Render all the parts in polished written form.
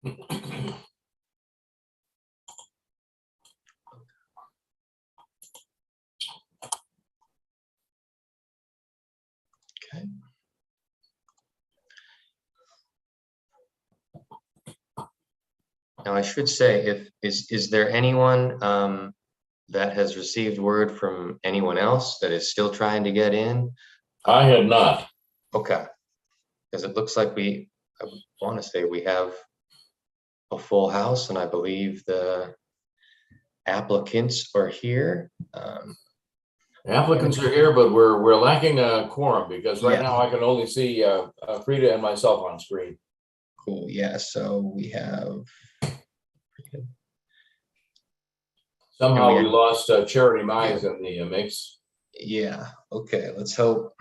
Okay. Now I should say, is there anyone that has received word from anyone else that is still trying to get in? I had not. Okay, because it looks like I want to say we have a full house, and I believe the applicants are here. Applicants are here, but we're lacking a quorum because right Yeah. now I can only see Frida and myself on screen. Cool. Yeah. So we have. Somehow And we lost Charity Mize in the mix. Yeah. Okay. Let's hope.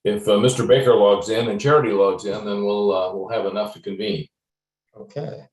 If Mr. Baker logs in and Charity logs in, then we'll have enough to convene. Okay.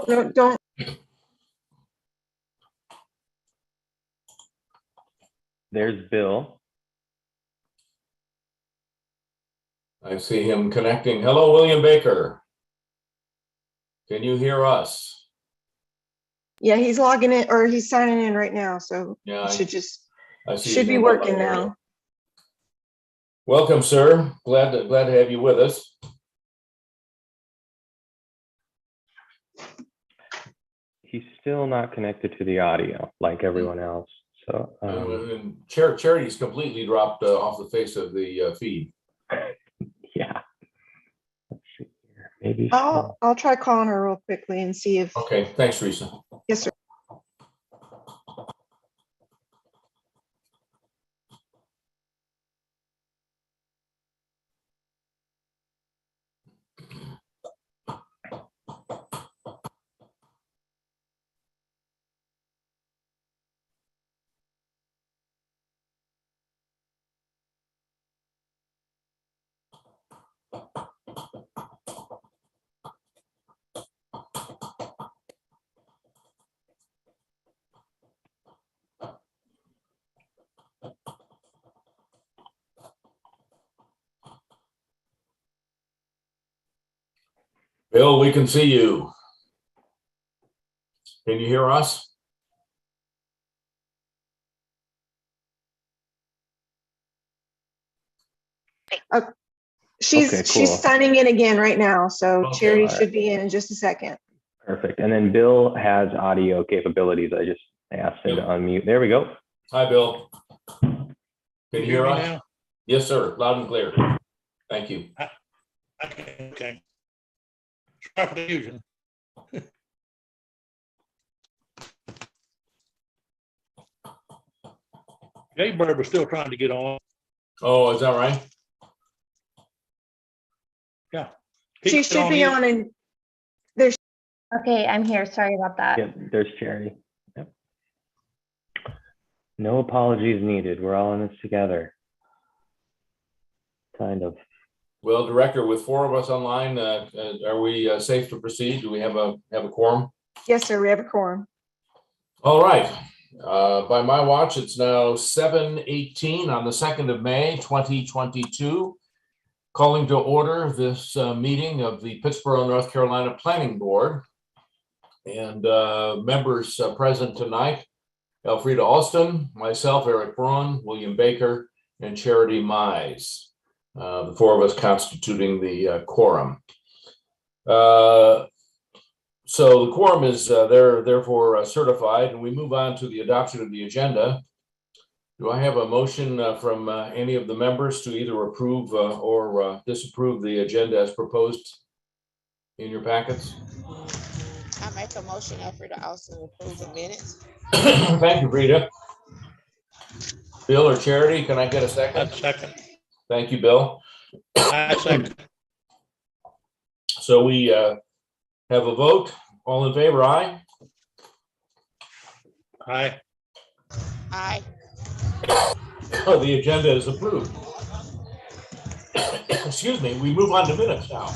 No, don't. There's Bill. I see him connecting. Hello, William Baker. Can you hear us? Yeah, he's logging in, or he's signing in right now, so Yeah, it should just I see should his be name up working on there. now. Welcome, sir. Glad to have you with us. He's still not connected to the audio like everyone else. So And Charity's completely dropped off the face of the feed. yeah. Let's see here. Maybe I'll try calling her real quickly and see if. Okay, thanks, Teresa. Yes, sir. Bill, we can see you. Can you hear us? She's Okay, cool. she's signing in again right now, so Okay, Charity all right. should be in just a second. perfect. And then Bill has audio capabilities. I just asked him to unmute. There we go. Hi, Bill. Can you hear me us? now? Yes, sir. Loud and clear. Thank you. Okay. Try for the fusion. Jaybird was still trying to get on. Oh, is that right? Yeah. She should be on, and Okay, I'm here. Sorry about that. Yep, there's Charity. Yep. No apologies needed. We're all in this together. Kind of. Well, Director, with 4 of us online, are we safe to proceed? Do we have a quorum? yes, sir, we have a quorum. All right. By my watch, it's now 7:18 on the 2nd of May, 2022. Calling to order this meeting of the Pittsboro, North Carolina Planning Board. And members present tonight, Elfrida Alston, myself, Eric Braun, William Baker, and Charity Mize. The 4 of us constituting the quorum. So the quorum is therefore certified, and we move on to the adoption of the agenda. Do I have a motion from any of the members to either approve or disapprove the agenda as proposed in your packets? I make a motion for to also approve the minutes. Thank you, Rita. Bill or Charity, can I get a I second? second. Thank you, Bill. I second. So we have a vote. All in favor, aye? Aye. Aye. Oh, the agenda is approved. Excuse me, we move on to minutes now.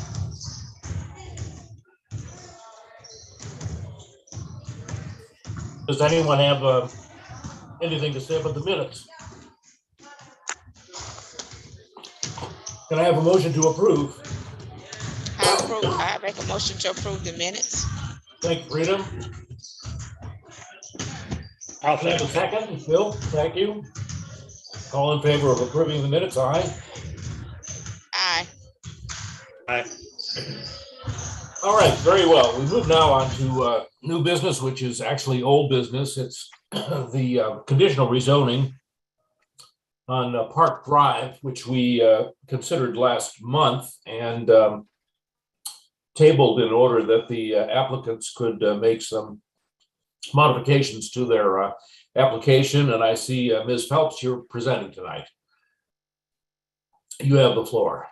Does anyone have anything to say about the minutes? Can I have a motion to approve? I make a motion to approve the minutes. Thank you, Rita. I'll Can I have a second. second? Bill, thank you. All in favor of approving the minutes, aye? Aye. Aye. All right, very well. We move now on to new business, which is actually old business. It's the conditional rezoning on Park Drive, which we considered last month and tabled in order that the applicants could make some modifications to their application. And I see Ms. Phelps, you're presenting tonight. You have the floor.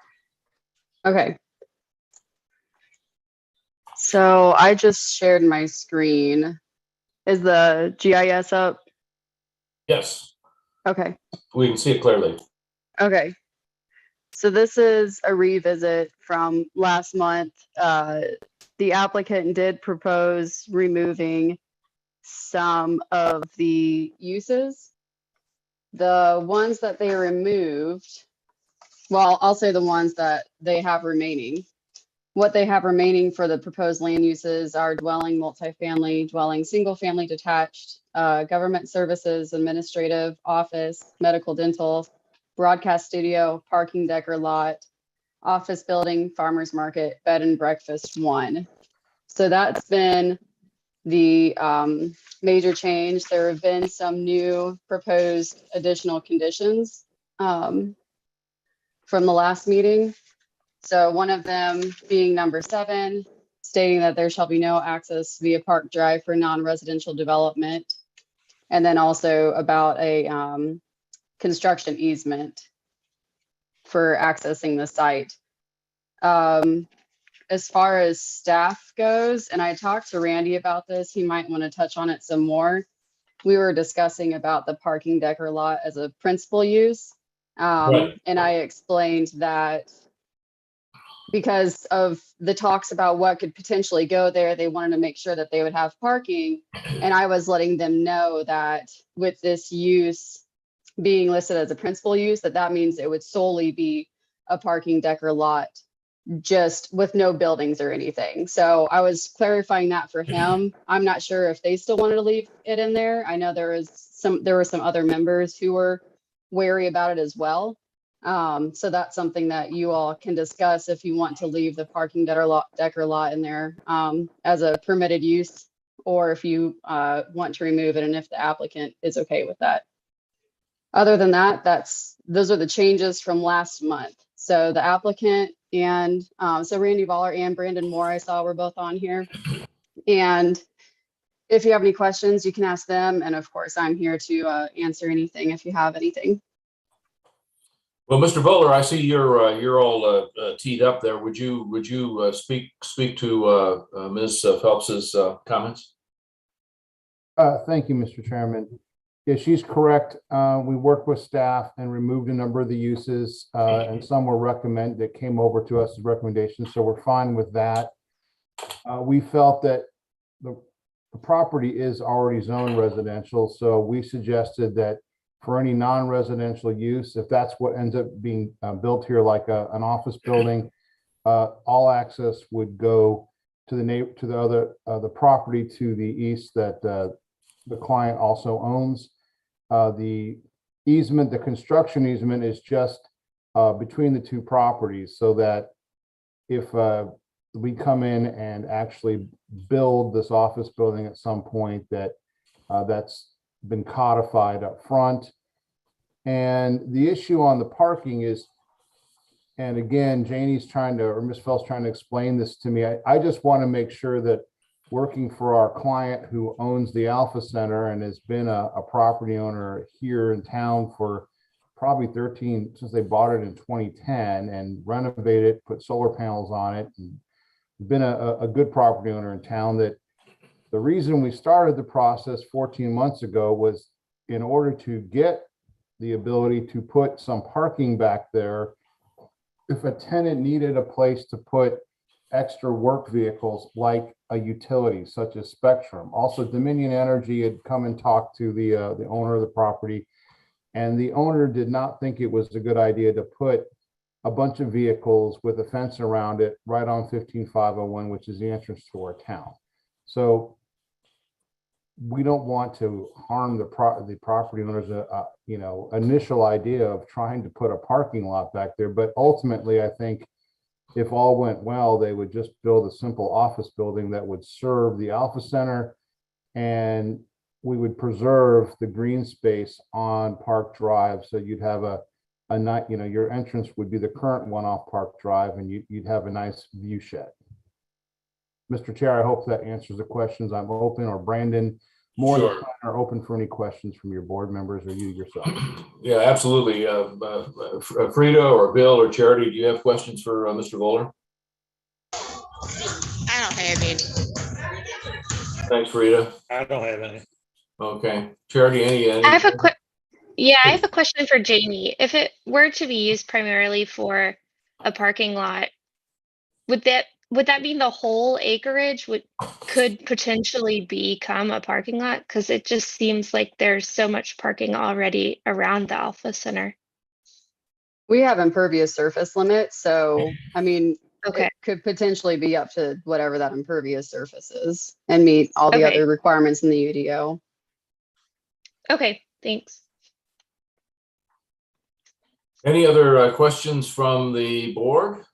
Okay. So I just shared my screen. Is the GIS up? Yes, Okay. we can see it clearly. Okay. So this is a revisit from last month. The applicant did propose removing some of the uses. The ones that they removed, well, I'll say the ones that they have remaining. What they have remaining for the proposed land uses are dwelling, multifamily, dwelling, single family detached, government services, administrative, office, medical, dental, broadcast studio, parking deck or lot, office building, farmer's market, bed and breakfast 1. So that's been the major change. There have been some new proposed additional conditions from the last meeting. So one of them being number 7, stating that there shall be no access via Park Drive for non-residential development. And then also about a construction easement for accessing the site. As far as staff goes, and I talked to Randy about this, he might want to touch on it some more. We were discussing about the parking deck or lot as a principal use. Right. And I explained that because of the talks about what could potentially go there, they wanted to make sure that they would have parking. And I was letting them know that with this use being listed as a principal use, that means it would solely be a parking deck or lot, just with no buildings or anything. So I was clarifying that for him. I'm not sure if they still wanted to leave it in there. I know there were some other members who were wary about it as well. So that's something that you all can discuss if you want to leave the parking deck or lot in there as a permitted use, or if you want to remove it and if the applicant is okay with that. Other than that, those are the changes from last month. So the applicant and so Randy Voller and Brandon Moore, I saw were both on here. And if you have any questions, you can ask them. And of course, I'm here to answer anything if you have anything. Well, Mr. Bowler, I see you're all teed up there. Would you speak to Ms. Phelps's comments? Thank you, Mr. Chairman. Yeah, she's correct. We worked with staff and removed a number of the uses, and some were recommended that came over to us as recommendations. So we're fine with that. We felt that the property is already zoned residential, so we suggested that for any non-residential use, if that's what ends up being built here, like an office building, all access would go to the property to the east that the client also owns. The easement, the construction easement, is just between the two properties, so that if we come in and actually build this office building at some point, that's been codified up front, And the issue on the parking is, and again, Janie's trying to, or Ms. Phelps trying to explain this to me. I just want to make sure that working for our client who owns the Alpha Center and has been a property owner here in town for probably 13, since they bought it in 2010 and renovated it, put solar panels on it, and been a good property owner in town, that the reason we started the process 14 months ago was in order to get the ability to put some parking back there if a tenant needed a place to put extra work vehicles like a utility such as Spectrum. Also, Dominion Energy had come and talked to the owner of the property, and the owner did not think it was a good idea to put a bunch of vehicles with a fence around it right on 15501, which is the entrance to our town. So we don't want to harm the property owners, initial idea of trying to put a parking lot back there. But ultimately, I think if all went well, they would just build a simple office building that would serve the Alpha Center, and we would preserve the green space on Park Drive. So you'd have a night, your entrance would be the current one off Park Drive, and you'd have a nice view shed. Mr. Chair, I hope that answers the questions. I'm open, or Brandon, more than Sure. are open for any questions from your board members or you yourself. Yeah, absolutely. Frida or Bill or Charity, do you have questions for Mr. Voller? I don't have any. Thanks, Frida. I don't have any. Okay, Charity, any? I have a question for Jamie. If it were to be used primarily for a parking lot, would that mean the whole acreage could potentially become a parking lot? Because it just seems like there's so much parking already around the Alpha Center. We have impervious surface limits, so I mean, Okay. it could potentially be up to whatever that impervious surface is and meet all the Okay. other requirements in the UDO. Okay, thanks. Any other questions from the board?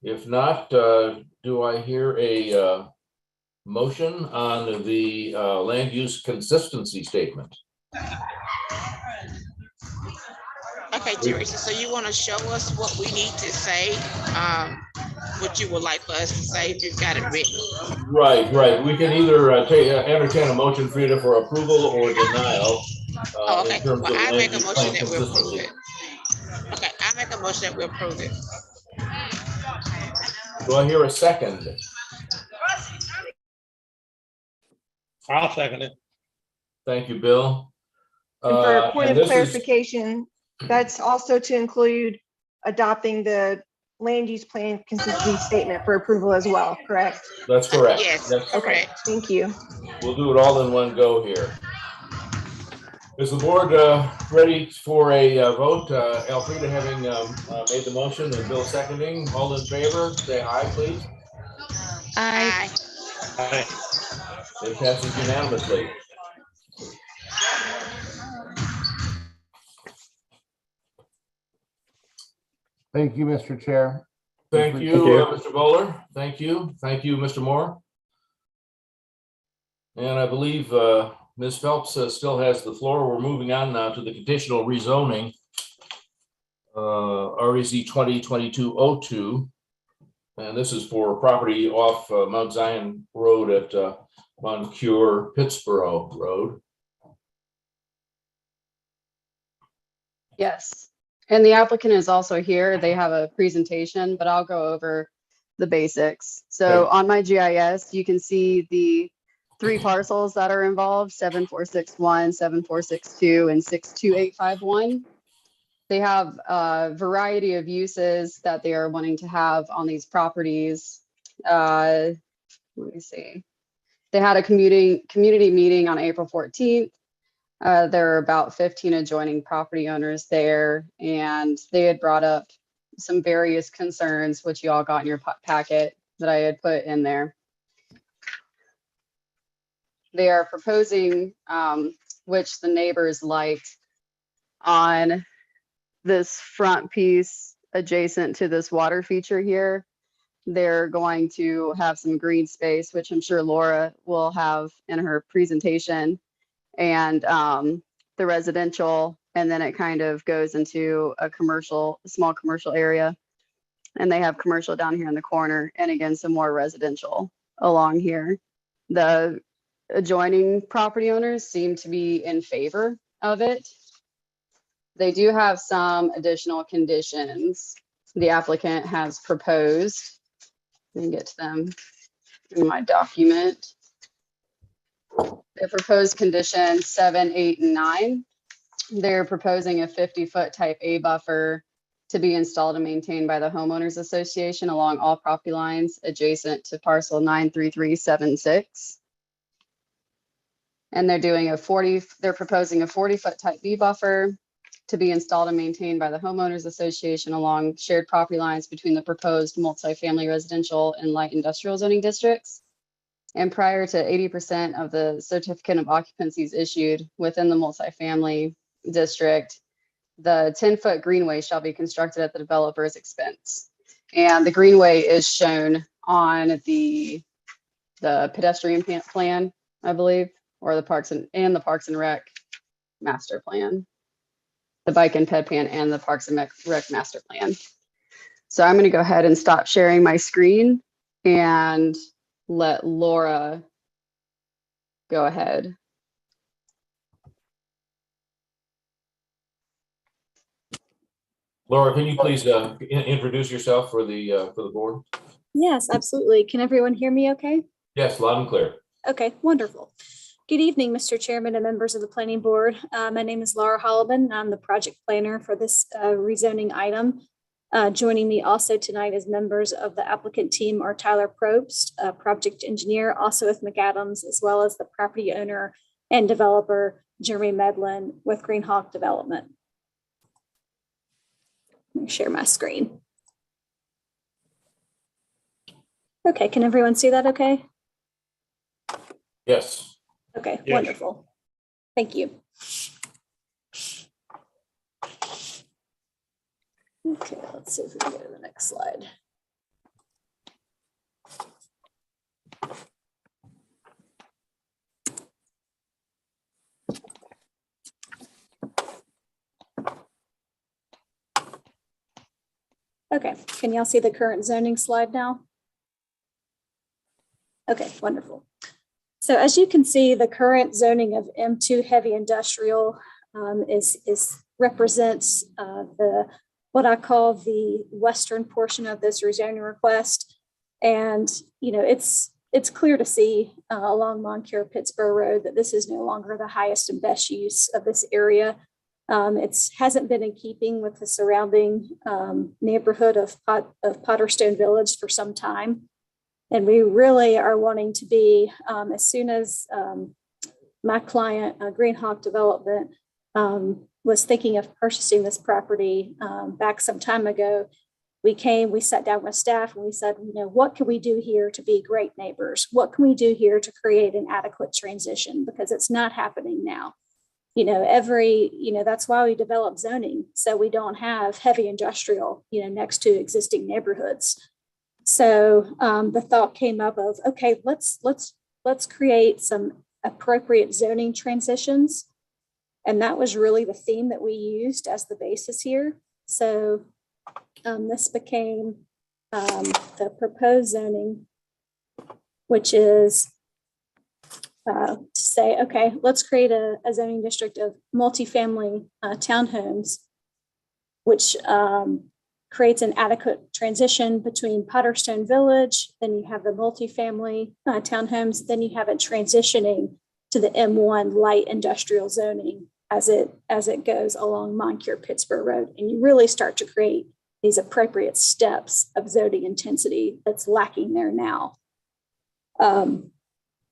If not, do I hear a motion on the land use consistency statement? Okay, Teresa, so you want to show us what we need to say, what you would like for us to say if you've got it written? Right. We can either entertain a motion, Frida, for approval or denial. Oh, okay. In terms Well, of I land make a use motion plan that we approve consistency. it. Okay, I make a motion that we approve it. Do I hear a second? I'll second it. Thank you, Bill. And for a point and of this is- clarification, that's also to include adopting the land use plan consistency statement for approval as well, correct? That's correct. Yes, That's- Okay, correct. thank you. We'll do it all in one go here. Is the board ready for a vote? Elfrida having made the motion and Bill seconding, all in favor, say aye, please. I Aye. Aye. It passes unanimously. Thank you, Mr. Chair. Thank Thank you, you. Mr. Bowler. Thank you. Thank you, Mr. Moore. And I believe Ms. Phelps still has the floor. We're moving on now to the conditional rezoning. REZ 2022-02. And this is for property off Mount Zion Road at Moncure, Pittsboro Road. Yes. And the applicant is also here. They have a presentation, but I'll go over the basics. So Okay. on my GIS, you can see the 3 parcels that are involved, 7461, 7462, and 62851. They have a variety of uses that they are wanting to have on these properties. Let me see. They had a community meeting on April 14th. There are about 15 adjoining property owners there, and they had brought up some various concerns, which you all got in your packet that I had put in there. They are proposing, which the neighbors liked, on this front piece adjacent to this water feature here. They're going to have some green space, which I'm sure Laura will have in her presentation. And the residential, and then it kind of goes into a small commercial area. And they have commercial down here in the corner, and again, some more residential along here. The adjoining property owners seem to be in favor of it. They do have some additional conditions the applicant has proposed. Let me get to them in my document. Their proposed conditions 7, 8, and 9. They're proposing a 50-foot type A buffer to be installed and maintained by the homeowners association along all property lines adjacent to parcel 93376. And they're proposing a 40-foot type B buffer to be installed and maintained by the homeowners association along shared property lines between the proposed multifamily residential and light industrial zoning districts. And prior to 80% of the certificate of occupancies issued within the multifamily district, the 10-foot greenway shall be constructed at the developer's expense. And the greenway is shown on the pedestrian plan, I believe, or the Parks and Rec master plan, the bike and ped plan and the Parks and Rec master plan. So I'm going to go ahead and stop sharing my screen and let Laura go ahead. Laura, can you please introduce yourself for the board? Yes, absolutely. Can everyone hear me okay? Yes, loud and clear. Okay, wonderful. Good evening, Mr. Chairman and members of the Planning Board. My name is Laura Holloman. I'm the project planner for this rezoning item. Joining me also tonight as members of the applicant team are Tyler Probst, project engineer, also with McAdams, as well as the property owner and developer, Jeremy Medlin with Greenhawk Development. Let me share my screen. Okay, can everyone see that okay? Yes. Okay, Yes. wonderful. Thank you. Okay, let's see if we can go to the next slide. Okay, can y'all see the current zoning slide now? Okay, wonderful. So as you can see, the current zoning of M2 heavy industrial represents what I call the western portion of this rezoning request. And, you know, it's clear to see along Moncure Pittsburgh Road that this is no longer the highest and best use of this area. It hasn't been in keeping with the surrounding neighborhood of Potterstone Village for some time. And we really are wanting to be, as soon as my client, Greenhawk Development, was thinking of purchasing this property back some time ago, we sat down with staff and we said, you know, what can we do here to be great neighbors? What can we do here to create an adequate transition? Because it's not happening now. You know, that's why we develop zoning. So we don't have heavy industrial, you know, next to existing neighborhoods. So the thought came up of, okay, let's create some appropriate zoning transitions. And that was really the theme that we used as the basis here. So this became the proposed zoning, which is to say, okay, let's create a zoning district of multifamily townhomes, which creates an adequate transition between Potterstone Village. Then you have the multifamily townhomes. Then you have it transitioning to the M1 light industrial zoning as it goes along Moncure Pittsburgh Road. And you really start to create these appropriate steps of zoning intensity that's lacking there now.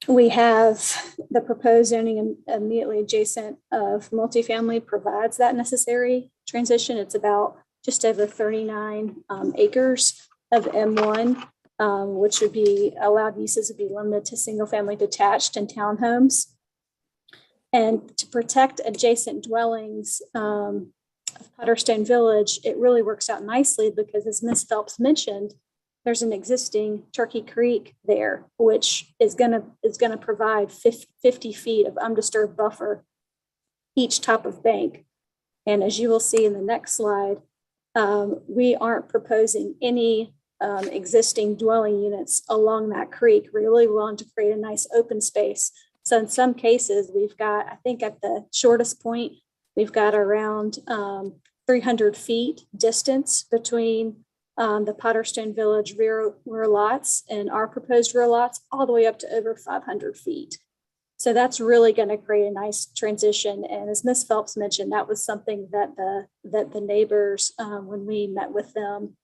We have the proposed zoning immediately adjacent of multifamily provides that necessary transition. It's about just over 39 acres of M1, which would be allowed uses would be limited to single family detached and townhomes. And to protect adjacent dwellings of Potterstone Village, it really works out nicely because, as Ms. Phelps mentioned, there's an existing Turkey Creek there, which is gonna provide 50 feet of undisturbed buffer each type of bank. And as you will see in the next slide, we aren't proposing any existing dwelling units along that creek. We really want to create a nice open space. So in some cases, we've got, I think at the shortest point, we've got around 300 feet distance between the Potterstone Village rear lots and our proposed rear lots, all the way up to over 500 feet. So that's really going to create a nice transition. And as Ms. Phelps mentioned, that was something that the neighbors, when we met with them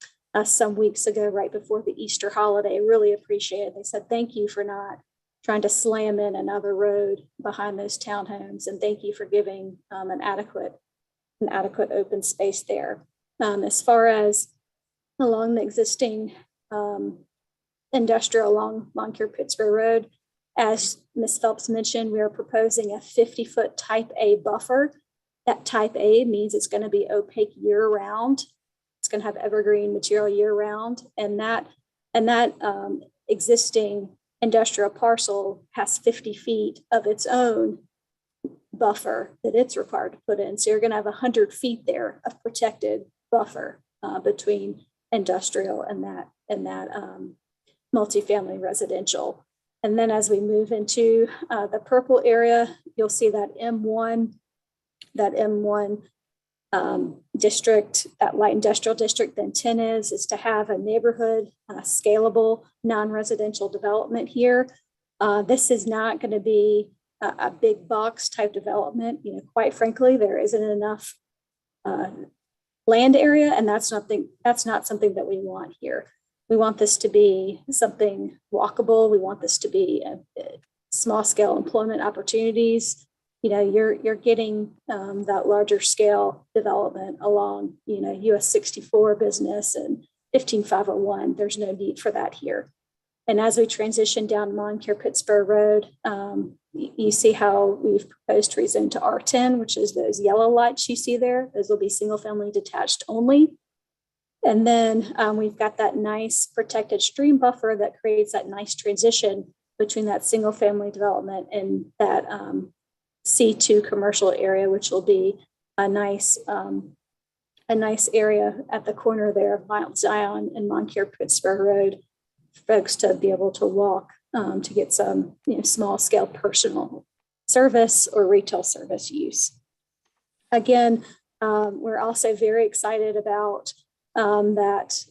some weeks ago, right before the Easter holiday, really appreciated. They said, thank you for not trying to slam in another road behind those townhomes. And thank you for giving an adequate open space there. As far as along the existing industrial along Moncure-Pittsburgh Road, as Ms. Phelps mentioned, we are proposing a 50-foot type A buffer. That type A means it's going to be opaque year round. It's going to have evergreen material year round. And that existing industrial parcel has 50 feet of its own buffer that it's required to put in. So you're going to have 100 feet there of protected buffer between industrial and that multifamily residential. And then as we move into the purple area, you'll see that M1 district, that light industrial district. Then 10 is to have a neighborhood scalable non-residential development here. This is not going to be a big box type development. You know, quite frankly, there isn't enough land area, and that's not something that we want here. We want this to be something walkable. We want this to be a small scale employment opportunities. You know, you're getting that larger scale development along, you know, US 64 business and 15501. There's no need for that here. And as we transition down Moncure-Pittsburgh Road, you see how we've proposed to rezone to R10, which is those yellow lights you see there. Those will be single family detached only. And then we've got that nice protected stream buffer that creates that nice transition between that single family development and that C2 commercial area, which will be a nice area at the corner there of Mount Zion and Moncure-Pittsburgh Road, for folks to be able to walk to get some, you know, small scale personal service or retail service use. Again, we're also very excited about that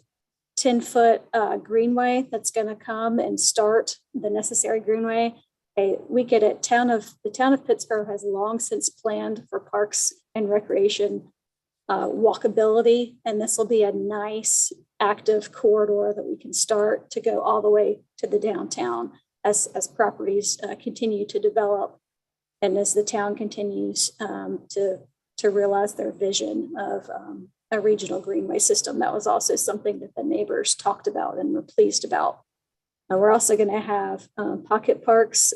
10-foot greenway that's going to come and start the necessary greenway. We get it. The town of Pittsburgh has long since planned for parks and recreation walkability, and this will be a nice active corridor that we can start to go all the way to the downtown as properties continue to develop, and as the town continues to realize their vision of a regional greenway system. That was also something that the neighbors talked about and were pleased about. We're also going to have pocket parks.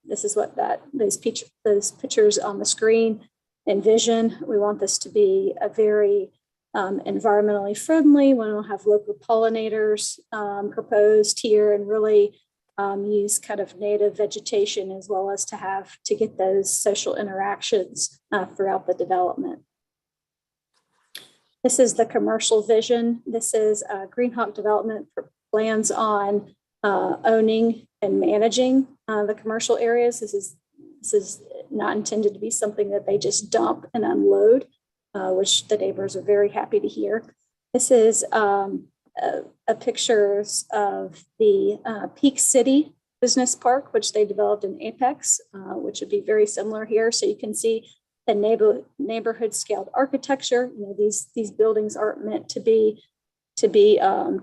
This is what those pictures on the screen envision. We want this to be a very environmentally friendly. We will have local pollinators proposed here, and really use kind of native vegetation, as well as to get those social interactions throughout the development. This is the commercial vision. This is Greenhawk Development plans on owning and managing the commercial areas. This is not intended to be something that they just dump and unload, which the neighbors are very happy to hear. This is a pictures of the Peak City Business Park, which they developed in Apex, which would be very similar here. So you can see the neighborhood scaled architecture. You know, these buildings aren't meant to be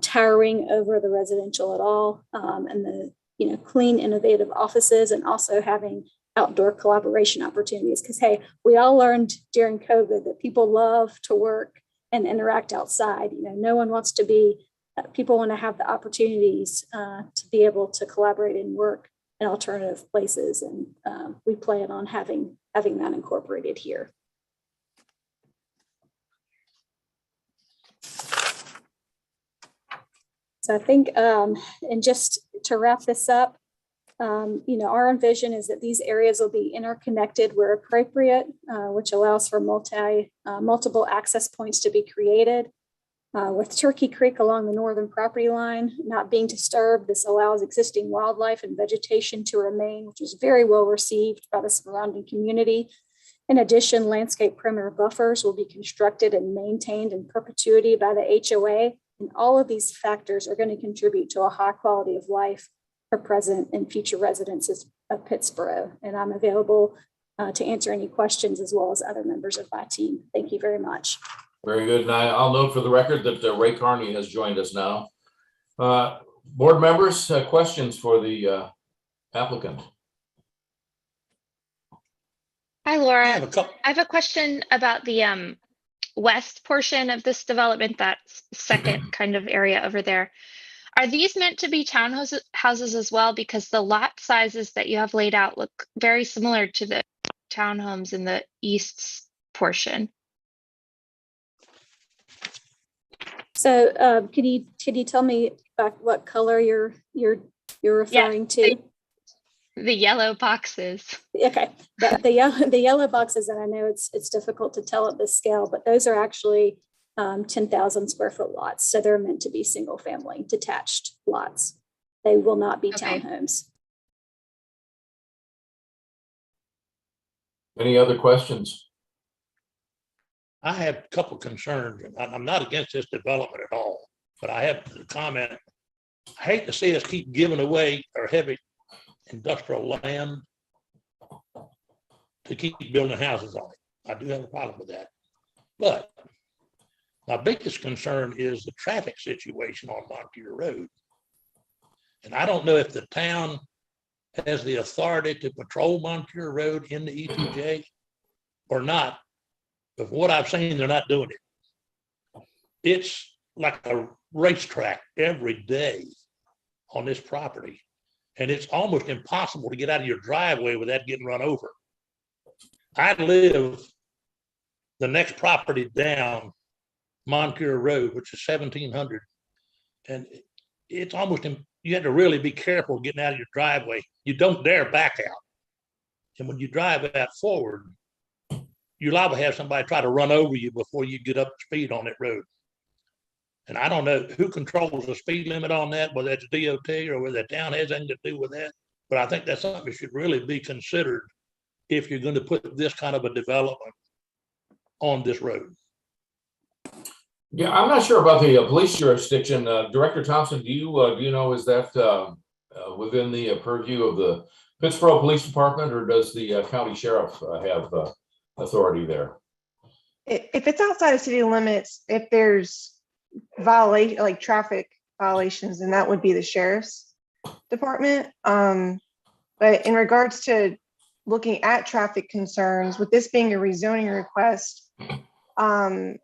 towering over the residential at all, and the, you know, clean, innovative offices, and also having outdoor collaboration opportunities. Because hey, we all learned during COVID that people love to work and interact outside. You know, no one wants to be. People want to have the opportunities to be able to collaborate and work in alternative places, and we plan on having that incorporated here. So I think, and just to wrap this up, Our envision is that these areas will be interconnected where appropriate, which allows for multiple access points to be created. With Turkey Creek along the northern property line not being disturbed, this allows existing wildlife and vegetation to remain, which is very well received by the surrounding community. In addition, landscape perimeter buffers will be constructed and maintained in perpetuity by the HOA. And all of these factors are going to contribute to a high quality of life for present and future residents of Pittsboro. And I'm available to answer any questions as well as other members of my team. Thank you very much. Very good. And I'll note for the record that Ray Carney has joined us now. Board members, questions for the applicant? Hi, Laura. I have a couple. I have a question about the west portion of this development, that second kind of area over there. Are these meant to be townhouses as well? Because the lot sizes that you have laid out look very similar to the townhomes in the east portion. So can you tell me what color you're referring to? The yellow boxes. Okay, the yellow boxes, and I know it's difficult to tell at this scale, but those are actually 10,000 square foot lots. So they're meant to be single family detached lots. They will not be Okay. townhomes. Any other questions? I have a couple concerns. I'm not against this development at all, but I have a comment. I hate to see us keep giving away our heavy industrial land to keep building houses on it. I do have a problem with that. But my biggest concern is the traffic situation on Moncure Road. And I don't know if the town has the authority to patrol Moncure Road in the ETJ or not. But from what I've seen, they're not doing it. It's like a racetrack every day on this property. And it's almost impossible to get out of your driveway without getting run over. I live the next property down Moncure Road, which is 1700. And it's almost, you have to really be careful getting out of your driveway. You don't dare back out. And when you drive out forward, you're liable to have somebody try to run over you before you get up to speed on that road. And I don't know who controls the speed limit on that, whether it's DOT or whether the town has anything to do with that. But I think that's something that should really be considered if you're going to put this kind of a development on this road. Yeah, I'm not sure about the police jurisdiction. Director Thompson, do you know, is that within the purview of the Pittsboro Police Department, or does the county sheriff have authority there? If it's outside of city limits, if there's violation, like traffic violations, then that would be the sheriff's department. But in regards to looking at traffic concerns, with this being a rezoning request, a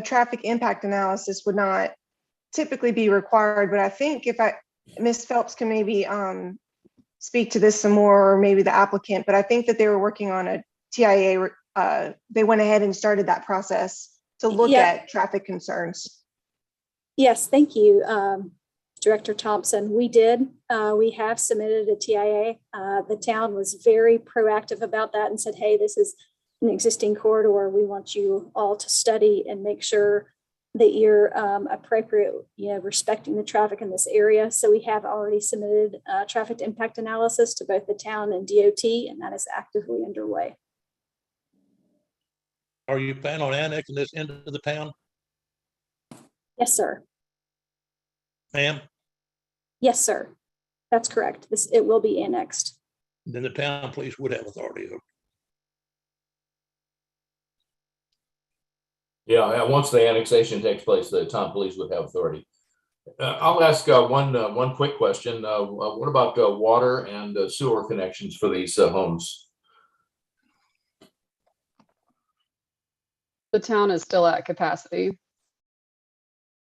traffic impact analysis would not typically be required. But I think Ms. Phelps can maybe speak to this some more, or maybe the applicant, but I think that they were working on a TIA. They went ahead and started that process to look at traffic concerns. Yes, thank you, Director Thompson. We did. We have submitted a TIA. The town was very proactive about that and said, hey, this is an existing corridor. We want you all to study and make sure that you're appropriate, respecting the traffic in this area. So we have already submitted a traffic impact analysis to both the town and DOT, and that is actively underway. Are you planning on annexing this into the town, Yes, sir. ma'am? Yes, sir. That's correct. It will be annexed. Then the town police would have authority over. Yeah, once the annexation takes place, the town police would have authority. I'll ask one quick question. What about water and sewer connections for these homes? The town is still at capacity.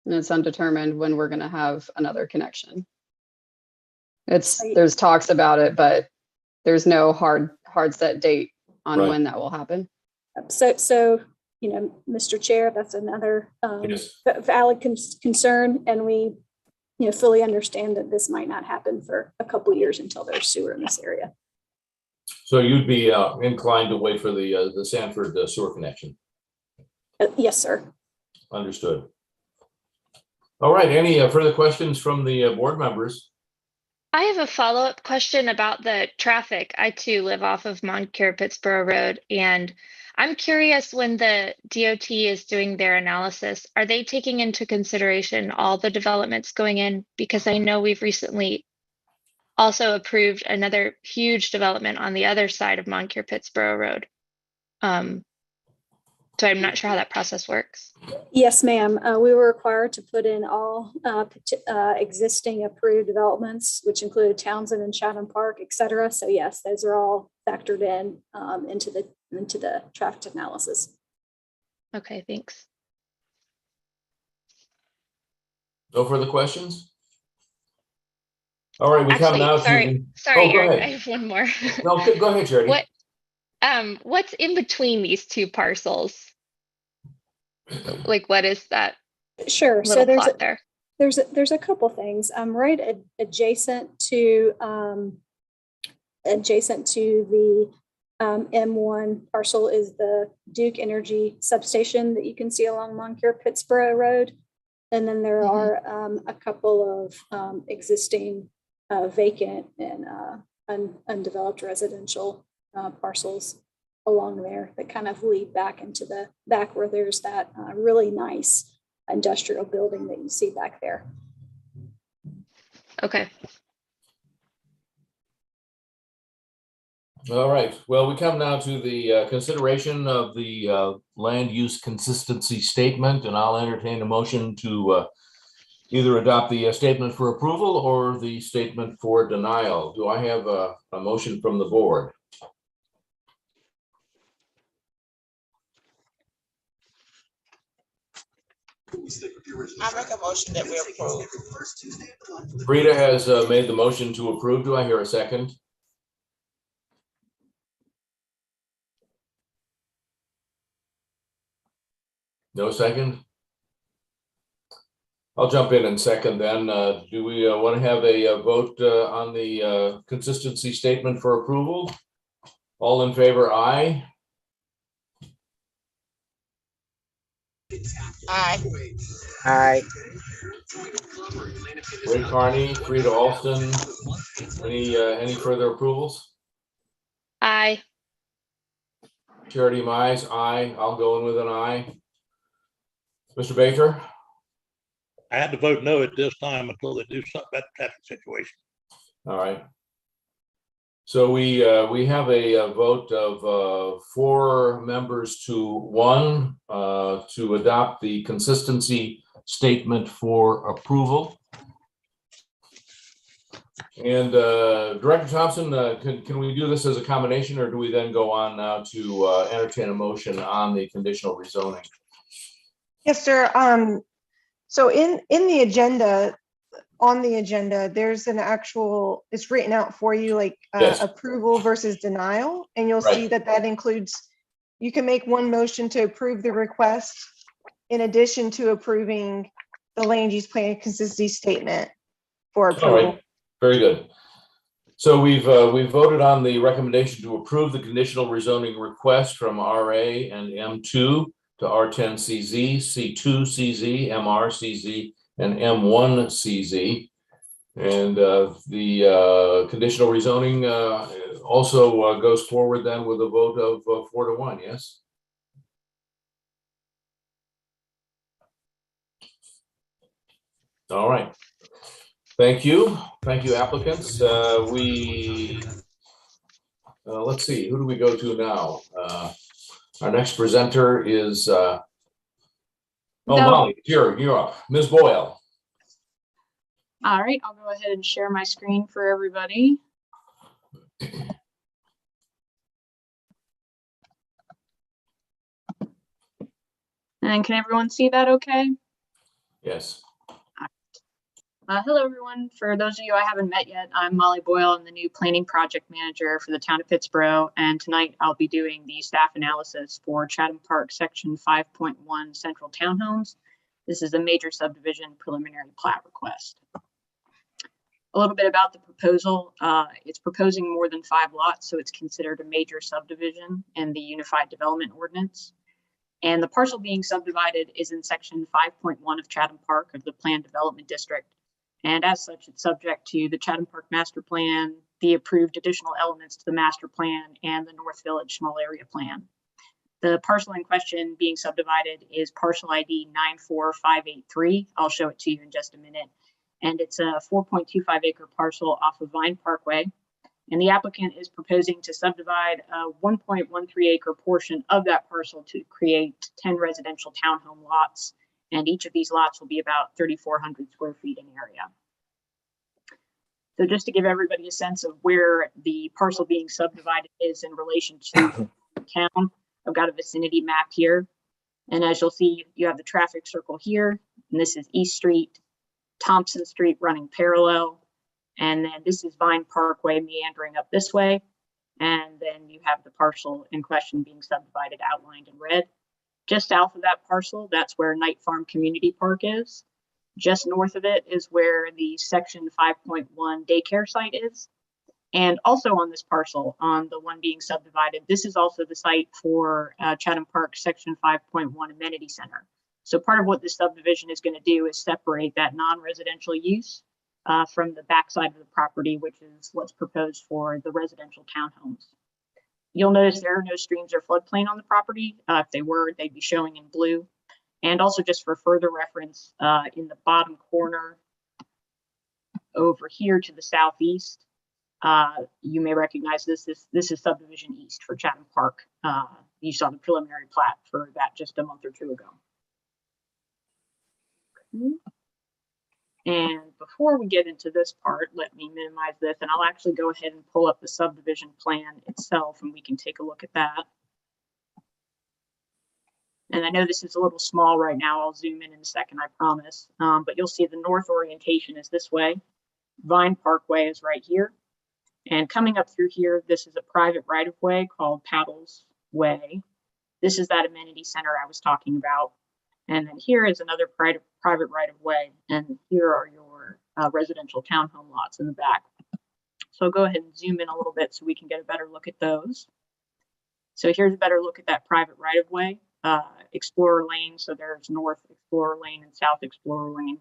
And it's undetermined when we're going to have another connection. There's talks about it, but there's no hard set date on Right. when that will happen. So, Mr. Chair, that's another Yes. valid concern. And we, fully understand that this might not happen for a couple years until there's sewer in this area. So you'd be inclined to wait for the Sanford sewer connection? Yes, sir. Understood. All right, any further questions from the board members? I have a follow-up question about the traffic. I too live off of Moncur Pittsboro Road, and I'm curious, when the DOT is doing their analysis, are they taking into consideration all the developments going in? Because I know we've recently also approved another huge development on the other side of Moncur Pittsboro Road. So I'm not sure how that process works. Yes, ma'am. We were required to put in all existing approved developments, which include Townsend and Chatham Park, et cetera. So yes, those are all factored in into the traffic analysis. Okay, thanks. No further questions? All right, we come Actually, now sorry, to. sorry, Oh, go Eric, I ahead. have one more. No, go ahead, Charity. What's in between these two parcels? Like, what is that Sure. So little plot there? there's a couple things. Right adjacent to the M1 parcel is the Duke Energy substation that you can see along Moncur Pittsboro Road. And then there are a couple of existing vacant and undeveloped residential parcels along there that kind of lead back into the back where there's that really nice industrial building that you see back there. Okay. All right, well, we come now to the consideration of the land use consistency statement, and I'll entertain a motion to either adopt the statement for approval or the statement for denial. Do I have a motion from the board? I make a motion that we approve. Frida has made the motion to approve. Do I hear a second? No second? I'll jump in and second then. Do we want to have a vote on the consistency statement for approval? All in favor, aye. Aye. Aye. Ray Carney, Frida Alston, any further approvals? Aye. Charity Mize, aye. I'll go in with an aye. Mr. Baker? I had to vote no at this time until they do something about the traffic situation. All right. So we have a vote of 4 members to 1 to adopt the consistency statement for approval. And Director Thompson, can we do this as a combination, or do we then go on now to entertain a motion on the conditional rezoning? Yes, sir. So in the agenda, on the agenda, there's an actual, it's written out for you, like Yes. approval versus denial. And you'll Right. see that includes, you can make one motion to approve the request in addition to approving the land use plan consistency statement for All approval. right, very good. So we've voted on the recommendation to approve the conditional rezoning request from RA and M2 to R10CZ, C2CZ, MRCZ, and M1CZ. And the conditional rezoning also goes forward then with a vote of 4 to 1, yes? All right. Thank you. Thank you, applicants. Let's see, who do we go to now? Our next presenter is, Molly, you're up. Ms. Boyle. All right, I'll go ahead and share my screen for everybody. And can everyone see that okay? Yes. Hello, everyone. For those of you I haven't met yet, I'm Molly Boyle. I'm the new planning project manager for the town of Pittsboro. And tonight I'll be doing the staff analysis for Chatham Park Section 5.1 Central Townhomes. This is a major subdivision preliminary plat request. A little bit about the proposal. It's proposing more than 5 lots, so it's considered a major subdivision in the Unified Development Ordinance. And the parcel being subdivided is in section 5.1 of Chatham Park of the Planned Development District. And as such, it's subject to the Chatham Park Master Plan, the approved additional elements to the master plan, and the North Village Small Area Plan. The parcel in question being subdivided is parcel ID 94583. I'll show it to you in just a minute. And it's a 4.25 acre parcel off of Vine Parkway. And the applicant is proposing to subdivide a 1.13 acre portion of that parcel to create 10 residential townhome lots. And each of these lots will be about 3,400 square feet in area. So just to give everybody a sense of where the parcel being subdivided is in relation to town, I've got a vicinity map here. And as you'll see, you have the traffic circle here, and this is East Street, Thompson Street running parallel. And then this is Vine Parkway meandering up this way. And then you have the parcel in question being subdivided outlined in red. Just south of that parcel, that's where Night Farm Community Park is. Just north of it is where the section 5.1 daycare site is. And also on this parcel, on the one being subdivided, this is also the site for Chatham Park section 5.1 amenity center. So part of what this subdivision is going to do is separate that non-residential use from the backside of the property, which is what's proposed for the residential townhomes. You'll notice there are no streams or floodplain on the property. If they were, they'd be showing in blue. And also just for further reference, in the bottom corner over here to the southeast, you may recognize this. This is subdivision east for Chatham Park. You saw the preliminary plat for that just a month or two ago. Okay. And before we get into this part, let me minimize this, and I'll actually go ahead and pull up the subdivision plan itself, and we can take a look at that. And I know this is a little small right now. I'll zoom in a second, I promise. But you'll see the north orientation is this way. Vine Parkway is right here. And coming up through here, this is a private right-of-way called Paddles Way. This is that amenity center I was talking about. And then here is another private right-of-way. And here are your residential townhome lots in the back. So I'll go ahead and zoom in a little bit so we can get a better look at those. So here's a better look at that private right-of-way. Explorer Lane, so there's North Explorer Lane and South Explorer Lane.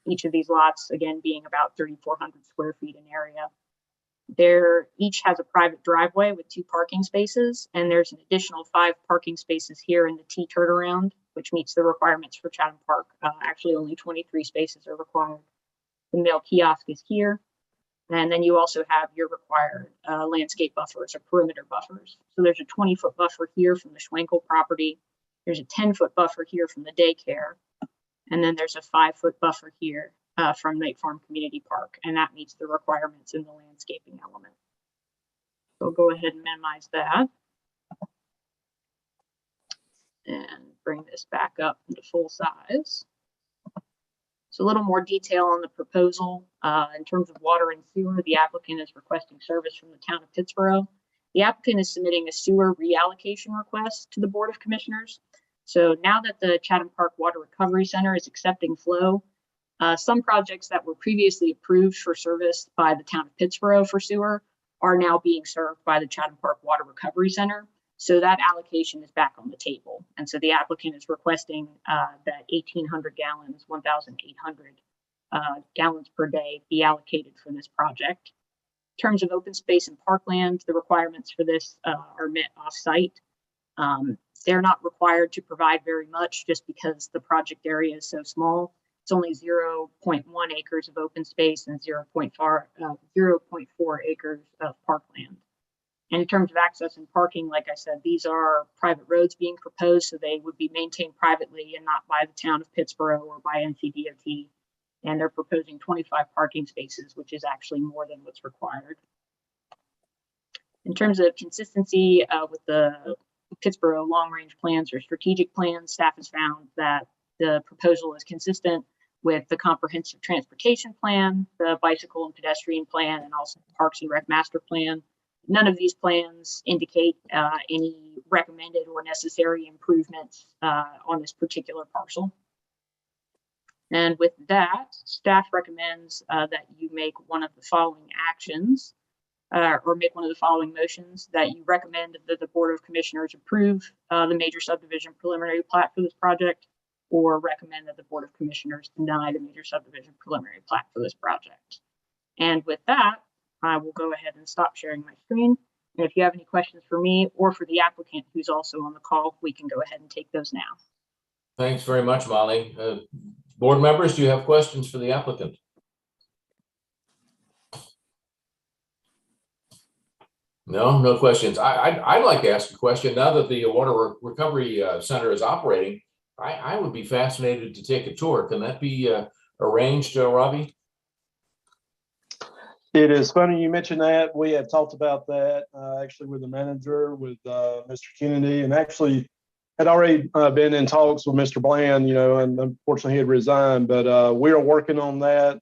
Each of these lots, again, being about 3,400 square feet in area. Each has a private driveway with 2 parking spaces, and there's an additional 5 parking spaces here in the T turnaround, which meets the requirements for Chatham Park. Actually, only 23 spaces are required. The mail kiosk is here. And then you also have your required landscape buffers or perimeter buffers. So there's a 20-foot buffer here from the Schwenkel property. There's a 10-foot buffer here from the daycare. And then there's a 5-foot buffer here from Night Farm Community Park. And that meets the requirements in the landscaping element. So I'll go ahead and minimize that. And bring this back up into full size. So a little more detail on the proposal. In terms of water and sewer, the applicant is requesting service from the town of Pittsboro. The applicant is submitting a sewer reallocation request to the Board of Commissioners. So now that the Chatham Park Water Recovery Center is accepting flow, some projects that were previously approved for service by the town of Pittsboro for sewer are now being served by the Chatham Park Water Recovery Center. So that allocation is back on the table. And so the applicant is requesting that 1,800 gallons, 1,800 gallons per day be allocated for this project. In terms of open space and parkland, the requirements for this are met off-site. They're not required to provide very much just because the project area is so small. It's only 0.1 acres of open space and 0.4 acres of parkland. And in terms of access and parking, like I said, these are private roads being proposed, so they would be maintained privately and not by the town of Pittsboro or by NCDOT. And they're proposing 25 parking spaces, which is actually more than what's required. In terms of consistency with the Pittsboro long-range plans or strategic plans, staff has found that the proposal is consistent with the comprehensive transportation plan, the bicycle and pedestrian plan, and also the Parks and Rec master plan. None of these plans indicate any recommended or necessary improvements on this particular parcel. And with that, staff recommends that you make one of the following actions, or make one of the following motions, that you recommend that the Board of Commissioners approve the major subdivision preliminary plat for this project, or recommend that the Board of Commissioners deny the major subdivision preliminary plat for this project. And with that, I will go ahead and stop sharing my screen. And if you have any questions for me or for the applicant who's also on the call, we can go ahead and take those now. Thanks very much, Molly. Board members, do you have questions for the applicant? No questions. I'd like to ask a question. Now that the Water Recovery Center is operating, I would be fascinated to take a tour. Can that be arranged, Robbie? It is funny you mentioned that. We had talked about that actually with the manager, with Mr. Kennedy, and actually had already been in talks with Mr. Bland, you know, and unfortunately he had resigned, but we are working on that.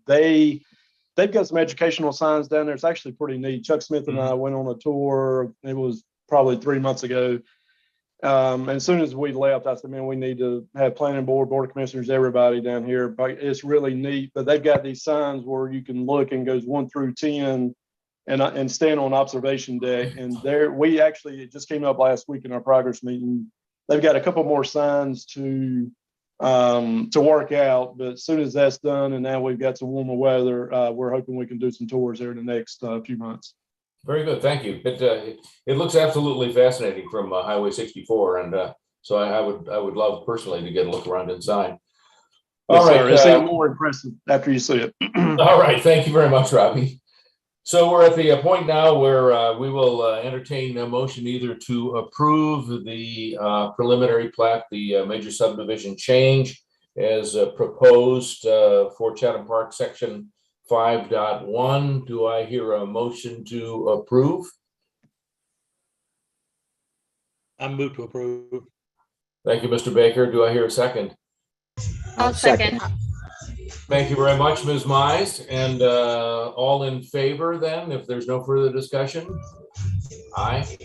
They've got some educational signs down there. It's actually pretty neat. Chuck Smith and I went on a tour. It was probably 3 months ago. And as soon as we left, I said, man, we need to have planning board, board of commissioners, everybody down here. But it's really neat. But they've got these signs where you can look and goes 1 through 10 and stand on observation deck. And there, we actually, it just came up last week in our progress meeting. They've got a couple more signs to work out. But as soon as that's done, and now we've got some warmer weather, we're hoping we can do some tours there in the next few months. Very good, thank you. It looks absolutely fascinating from Highway 64, and so I would love personally to get a look around inside. All right, it's even more impressive after you see it. All right, thank you very much, Robbie. So we're at the point now where we will entertain a motion either to approve the preliminary plat, the major subdivision change as proposed for Chatham Park section 5.1. Do I hear a motion to approve? I move to approve. Thank you, Mr. Baker. Do I hear a second? I'll second. Thank you very much, Ms. Mize. And all in favor then, if there's no further discussion? Aye.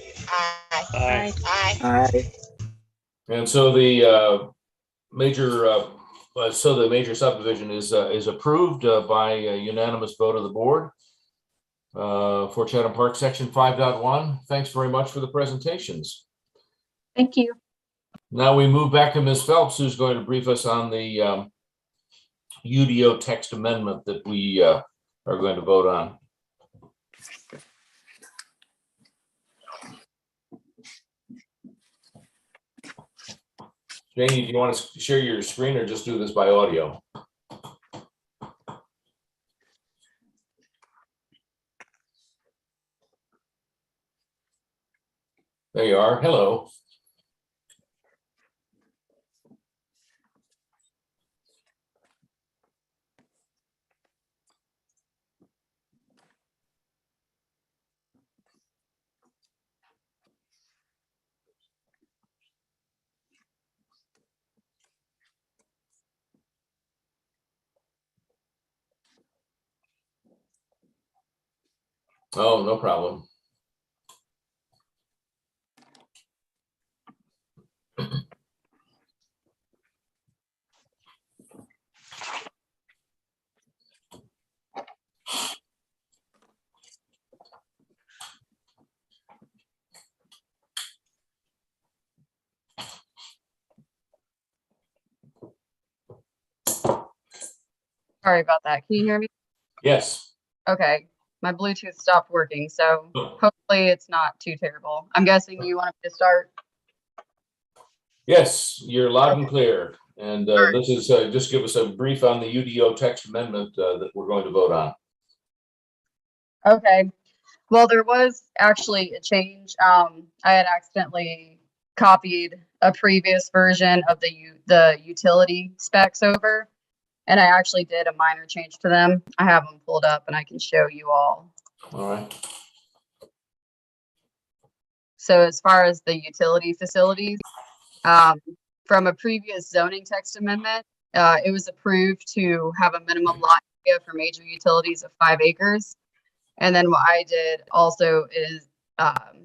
Aye. Aye. And so the major subdivision is approved by a unanimous vote of the board for Chatham Park section 5.1. Thanks very much for the presentations. Thank you. Now we move back to Ms. Phelps, who's going to brief us on the UDO text amendment that we are going to vote on. Janie, do you want to share your screen or just do this by audio? There you are. Hello. Oh, no problem. Sorry about that. Can you hear me? Yes. Okay. My Bluetooth stopped working, so hopefully it's not too terrible. I'm guessing you want me to start? Yes, you're loud and clear. And this is just give us a brief on the UDO text amendment that we're going to vote on. Okay. Well, there was actually a change. I had accidentally copied a previous version of the utility specs over, and I actually did a minor change to them. I have them pulled up and I can show you all. All right. So as far as the utility facilities, from a previous zoning text amendment, it was approved to have a minimum lot area for major utilities of 5 acres. And then what I did also is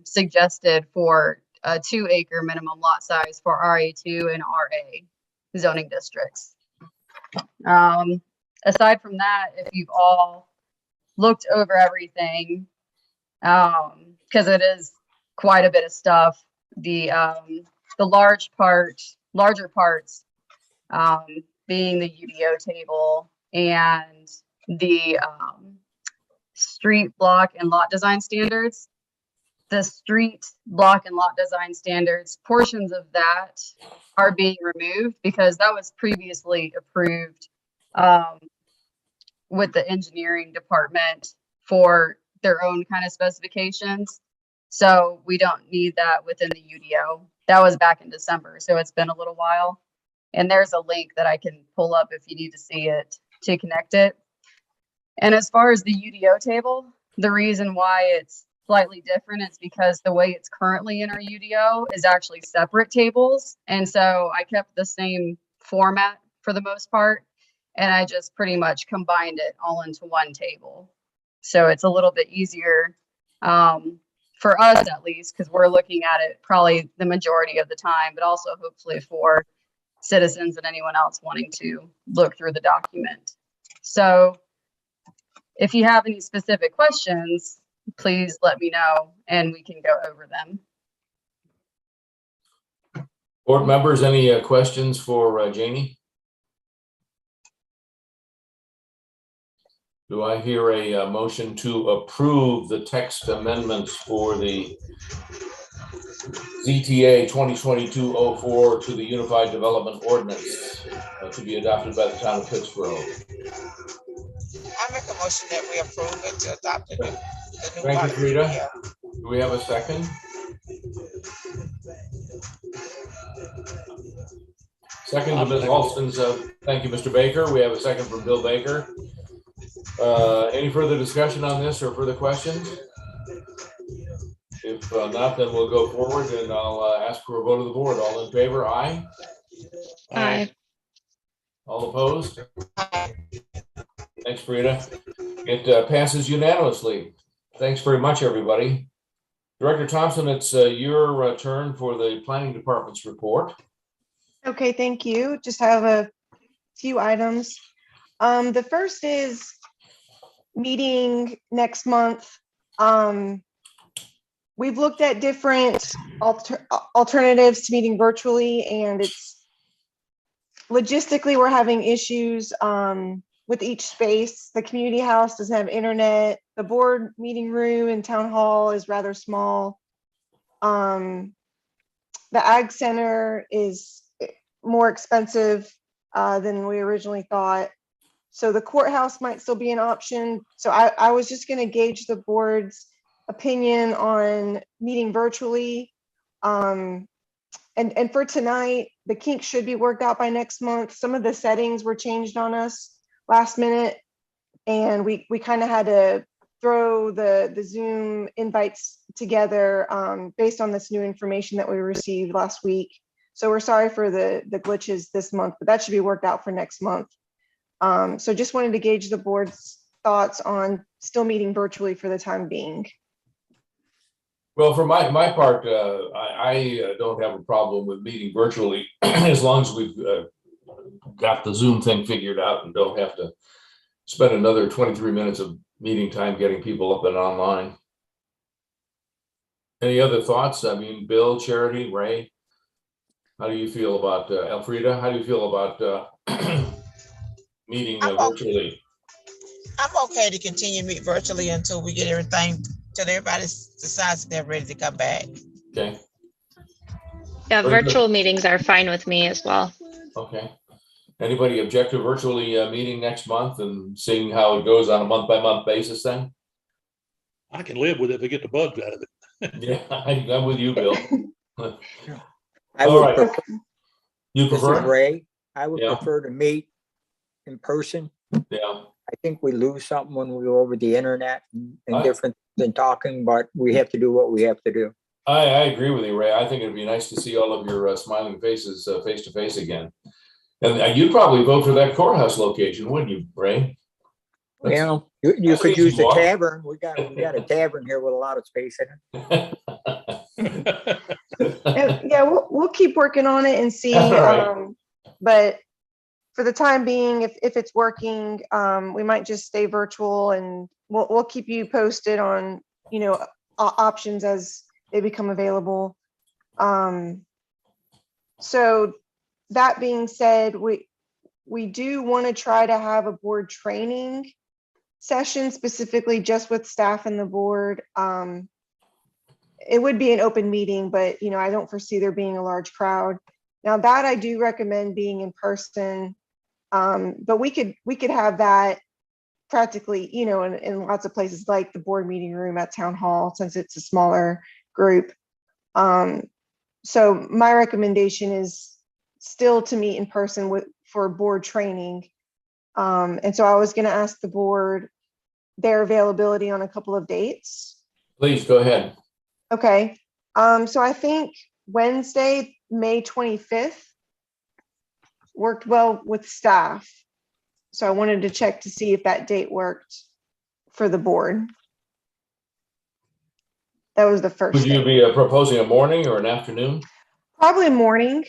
suggested for a 2 acre minimum lot size for RA2 and RA zoning districts. Aside from that, if you've all looked over everything, because it is quite a bit of stuff, the larger parts, being the UDO table and the street block and lot design standards. The street block and lot design standards, portions of that are being removed because that was previously approved with the engineering department for their own kind of specifications. So we don't need that within the UDO. That was back in December, so it's been a little while. And there's a link that I can pull up if you need to see it to connect it. And as far as the UDO table, the reason why it's slightly different is because the way it's currently in our UDO is actually separate tables. And so I kept the same format for the most part, and I just pretty much combined it all into one table. So it's a little bit easier for us, at least, because we're looking at it probably the majority of the time, but also hopefully for citizens and anyone else wanting to look through the document. So if you have any specific questions, please let me know and we can go over them. Board members, any questions for Janie? Do I hear a motion to approve the text amendments for the ZTA 2022-04 to the Unified Development Ordinance to be adopted by the town of Pittsboro? I make a motion that we approve it to adopt the new Thank you, Frida. Yeah. Do we have a second? Second to Ms. Alston's. Thank you, Mr. Baker. We have a second from Bill Baker. Any further discussion on this or further questions? If not, then we'll go forward and I'll ask for a vote of the board. All in favor, aye? Aye. All opposed? Thanks, Frida. It passes unanimously. Thanks very much, everybody. Director Thompson, it's your turn for the planning department's report. Okay, thank you. Just have a few items. The first is meeting next month. We've looked at different alternatives to meeting virtually, and it's logistically we're having issues with each space. The community house doesn't have internet. The board meeting room and town hall is rather small. The ag center is more expensive than we originally thought. So the courthouse might still be an option. So I was just going to gauge the board's opinion on meeting virtually. And for tonight, the kinks should be worked out by next month. Some of the settings were changed on us last minute, and we kind of had to throw the Zoom invites together based on this new information that we received last week. So we're sorry for the glitches this month, but that should be worked out for next month. So just wanted to gauge the board's thoughts on still meeting virtually for the time being. Well, for my part, I don't have a problem with meeting virtually as long as we've got the Zoom thing figured out and don't have to spend another 23 minutes of meeting time getting people up and online. Any other thoughts? I mean, Bill, Charity, Ray, how do you feel about Elfrida? How do you feel about meeting virtually? I'm okay to continue to meet virtually until we get everything, till everybody decides they're ready to come back. Okay. Yeah, Very virtual good. meetings are fine with me as well. Okay. Anybody object to virtually meeting next month and seeing how it goes on a month-by-month basis then? I can live with it if we get the bugs out of it. Yeah, I'm with you, Bill. I All would right. prefer, You this is prefer? Ray, I would Yeah. prefer to meet in person. Yeah. I think we lose something when we go over the internet and I- different than talking, but we have to do what we have to do. I agree with you, Ray. I think it'd be nice to see all of your smiling faces face to face again. And you'd probably vote for that courthouse location, wouldn't you, Ray? You know, you that's could easy use the walk. tavern. We got a tavern here with a lot of space in it. Yeah, we'll keep working on it and see. All right. But for the time being, if it's working, we might just stay virtual, and we'll keep you posted on, options as they become available. So that being said, we do want to try to have a board training session specifically just with staff and the board. It would be an open meeting, but I don't foresee there being a large crowd. Now that I do recommend being in person, but we could have that practically, in lots of places like the board meeting room at town hall, since it's a smaller group. So my recommendation is still to meet in person for board training. And so I was going to ask the board their availability on a couple of dates. Please go ahead. Okay. So I think Wednesday, May 25th worked well with staff. So I wanted to check to see if that date worked for the board. That was the first. Would you be proposing a morning or an afternoon? Probably morning.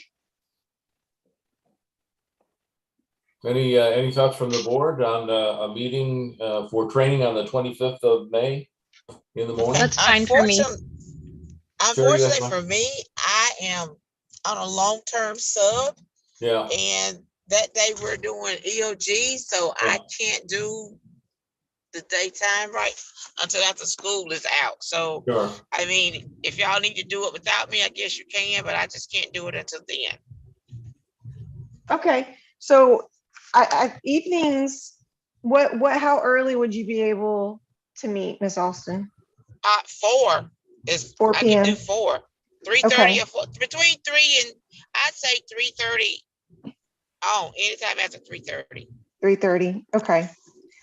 Any thoughts from the board on a meeting for training on the 25th of May in the morning? That's fine for me. Unfortunately for me, I am on a long-term sub. Yeah. And that day we're doing EOG, so I can't do the daytime right until after school is out. So, sure. I mean, if y'all need to do it without me, I guess you can, but I just can't do it until then. Okay. So I evenings, how early would you be able to meet, Miss Austin? 4 is 4 I p.m. can do 4, 3:30 Okay. or 4, between 3 and I'd say 3:30 on anytime after 3:30. 3:30. Okay.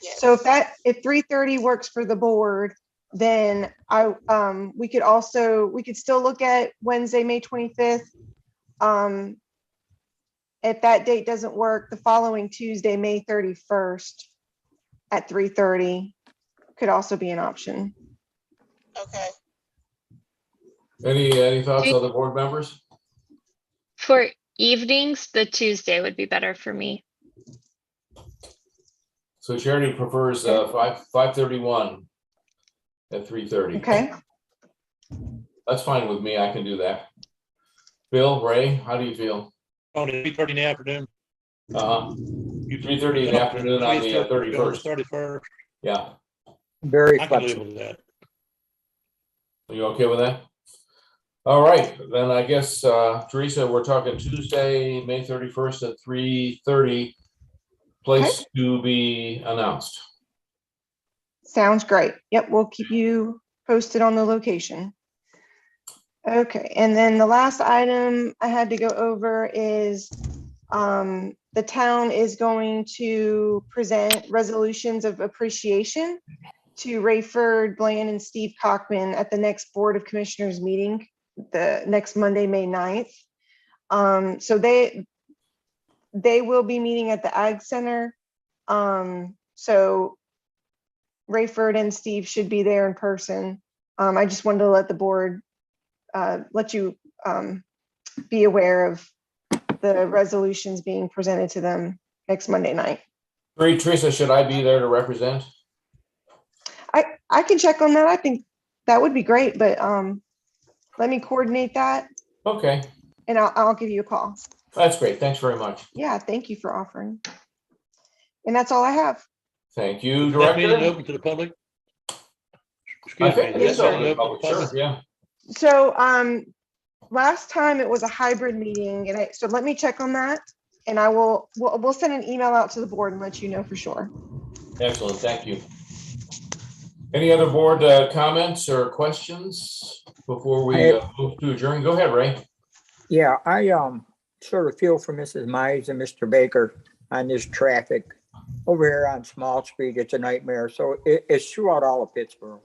Yes. So if 3:30 works for the board, then we could still look at Wednesday, May 25th. If that date doesn't work, the following Tuesday, May 31st at 3:30 could also be an option. Okay. Any thoughts, other board members? For evenings, the Tuesday would be better for me. So Charity prefers 5:31 at 3:30. Okay. That's fine with me. I can do that. Bill, Ray, how do you feel? On 3:30 in the afternoon. 3:30 in the afternoon on the 31st. 31st. Yeah. Very I can live flexible. with that. Are you okay with that? All right, then I guess, Teresa, we're talking Tuesday, May 31st at 3:30. Place to be announced. Sounds great. Yep, we'll keep you posted on the location. Okay, and then the last item I had to go over is the town is going to present resolutions of appreciation to Rayford Bland and Steve Cockman at the next Board of Commissioners meeting, the next Monday, May 9th. So they will be meeting at the Ag Center. So Rayford and Steve should be there in person. I just wanted to let the board, let you be aware of the resolutions being presented to them next Monday night. Teresa, should I be there to represent? I can check on that. I think that would be great, but let me coordinate that. Okay. And I'll give you a call. That's great. Thanks very much. Yeah, thank you for offering. And that's all I have. Thank you, That meeting Director. open to the public? I Excuse think me. it is that open meeting to public, sure, yeah. So last time it was a hybrid meeting, and so let me check on that, and we'll send an email out to the board and let you know for sure. Excellent, thank you. Any other board comments or questions before we move to adjourn? Go ahead, Ray. Yeah, I sort of feel for Mrs. Mize and Mr. Baker on this traffic over here on Small Street. It's a nightmare. So it's throughout all of Pittsburgh.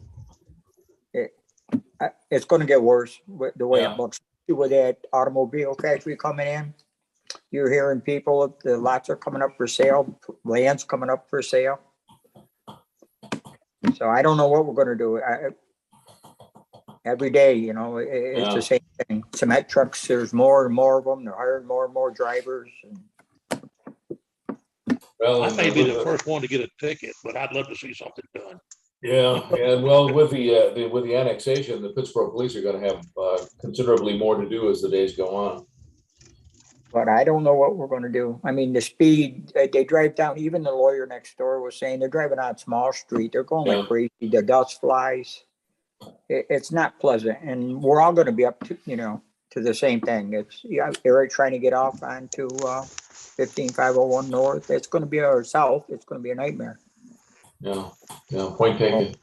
It's going to get worse with the way it looks. With that automobile factory coming in, you're hearing people, the lots are coming up for sale, land's coming up for sale. So I don't know what we're going to do. Every day, it's the same thing. Cement trucks, there's more and more of them. They're hiring more and more drivers. Well, I may be with the first one to get a ticket, but I'd love to see something done. Yeah, and well, with the annexation, the Pittsburgh police are gonna have considerably more to do as the days go on. But I don't know what we're gonna do. I mean, the speed, they drive down, even the lawyer next door was saying they're driving on Small Street. They're going like Yeah. crazy. The dust flies. It's not pleasant, and we're all gonna be up to, to the same thing. It's, yeah, Eric trying to get off onto 15501 North. It's gonna be our south. It's gonna be a nightmare. Yeah, point taken.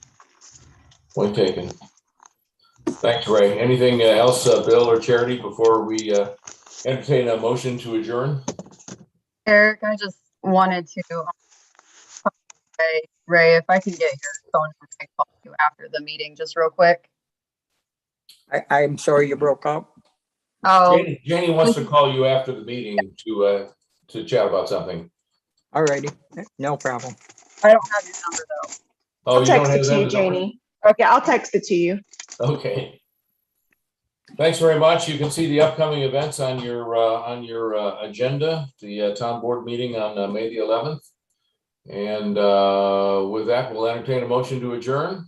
Point taken. Thanks, Ray. Anything else, Bill or Charity, before we entertain a motion to adjourn? Eric, I just wanted to say, Ray, if I can get your phone number, I can call you after the meeting, just real quick. I'm sorry you broke up. Oh, Janie wants to call you after the meeting to chat about something. All righty, no problem. I don't have your number though. Oh, I'll you don't text have it to that you, number? Janie. Okay, I'll text it to you. Okay. Thanks very much. You can see the upcoming events on your agenda, the town board meeting on May the 11th. And with that, we'll entertain a motion to adjourn.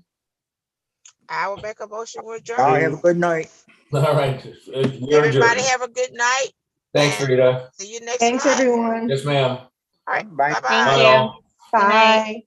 I will make a motion to All adjourn. right, have a good night. All right. Everybody have a good night. Thanks, Rita. See you next Thanks, month. everyone. Yes, ma'am. All right. Bye. Bye-bye. Thank Bye you. all. Good night. Bye.